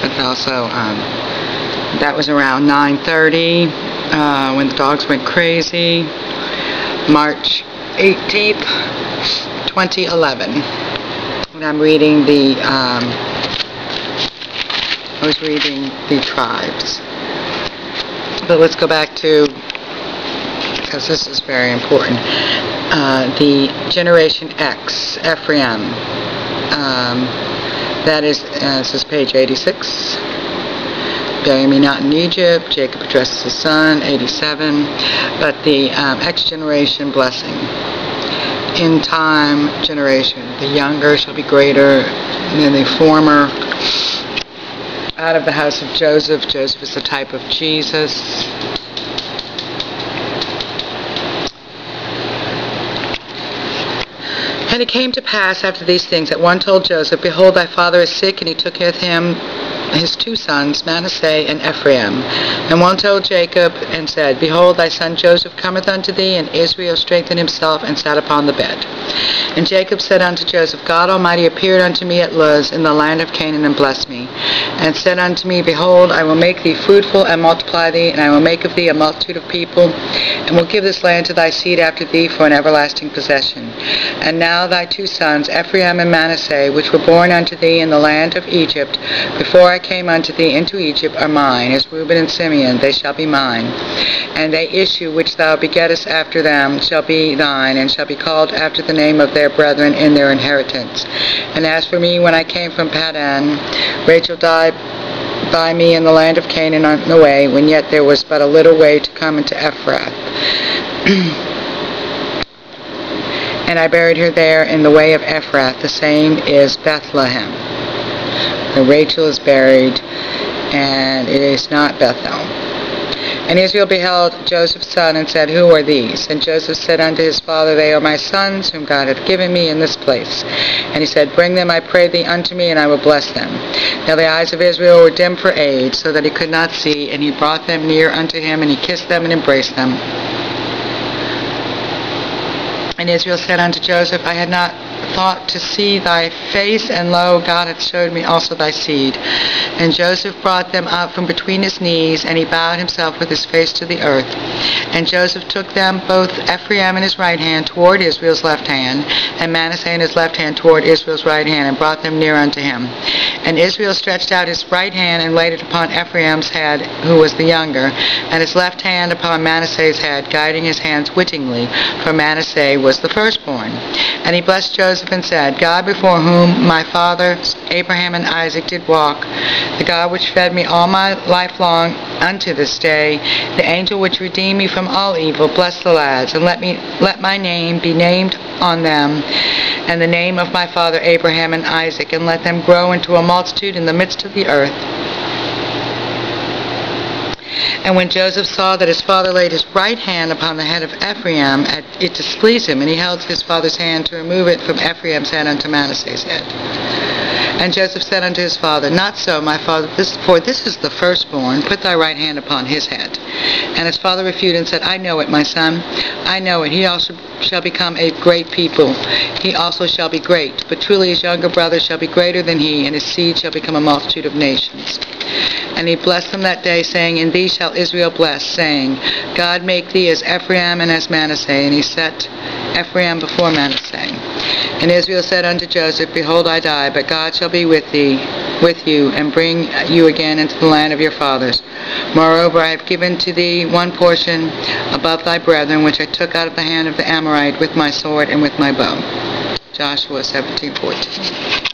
but also that was around 9:30 when the dogs went crazy. March 18th, 2011. And I'm reading I was reading the tribes. But let's go back to, because this is very important, the Generation X, Ephraim. That is, this is page 86. Bury me not in Egypt. Jacob addresses his son, 87. But the X generation blessing. In time generation, the younger shall be greater than the former. Out of the house of Joseph. Joseph is the type of Jesus. And it came to pass after these things that one told Joseph, Behold, thy father is sick, and he took with him his two sons, Manasseh and Ephraim. And one told Jacob, and said, Behold, thy son Joseph cometh unto thee, and Israel strengthened himself, and sat upon the bed. And Jacob said unto Joseph, God Almighty appeared unto me at Luz in the land of Canaan, and blessed me, and said unto me, Behold, I will make thee fruitful, and multiply thee, and I will make of thee a multitude of people, and will give this land to thy seed after thee for an everlasting possession. And now thy two sons, Ephraim and Manasseh, which were born unto thee in the land of Egypt, before I came unto thee into Egypt, are mine, as Reuben and Simeon, they shall be mine. And they issue which thou begettest after them shall be thine, and shall be called after the name of their brethren in their inheritance. And as for me, when I came from Paddan, Rachel died by me in the land of Canaan on the way, when yet there was but a little way to come into Ephrath. And I buried her there in the way of Ephrath, the same is Bethlehem. Where Rachel is buried, and it is not Bethel. And Israel beheld Joseph's son, and said, Who are these? And Joseph said unto his father, They are my sons, whom God hath given me in this place. And he said, Bring them, I pray thee, unto me, and I will bless them. Now the eyes of Israel were dim for age, so that he could not see, and he brought them near unto him, and he kissed them and embraced them. And Israel said unto Joseph, I had not thought to see thy face, and lo, God hath showed me also thy seed. And Joseph brought them up from between his knees, and he bowed himself with his face to the earth. And Joseph took them, both Ephraim in his right hand toward Israel's left hand, and Manasseh in his left hand toward Israel's right hand, and brought them near unto him. And Israel stretched out his right hand, and laid it upon Ephraim's head, who was the younger, and his left hand upon Manasseh's head, guiding his hands wittingly, for Manasseh was the firstborn. And he blessed Joseph and said, God before whom my fathers Abraham and Isaac did walk, the God which fed me all my life long unto this day, the angel which redeemed me from all evil, bless the lads, and let my name be named on them, and the name of my father Abraham and Isaac, and let them grow into a multitude in the midst of the earth. And when Joseph saw that his father laid his right hand upon the head of Ephraim, it displeased him, and he held his father's hand to remove it from Ephraim's head unto Manasseh's head. And Joseph said unto his father, Not so, my father, for this is the firstborn. Put thy right hand upon his head. And his father refuted and said, I know it, my son. I know it. He also shall become a great people. He also shall be great. But truly his younger brother shall be greater than he, and his seed shall become a multitude of nations. And he blessed them that day, saying, In thee shall Israel bless, saying, God make thee as Ephraim and as Manasseh. And he set Ephraim before Manasseh. And Israel said unto Joseph, Behold, I die, but God shall be with you, and bring you again into the land of your fathers. Moreover, I have given to thee one portion above thy brethren, which I took out of the hand of the Amorite with my sword and with my bow. Joshua 17:14.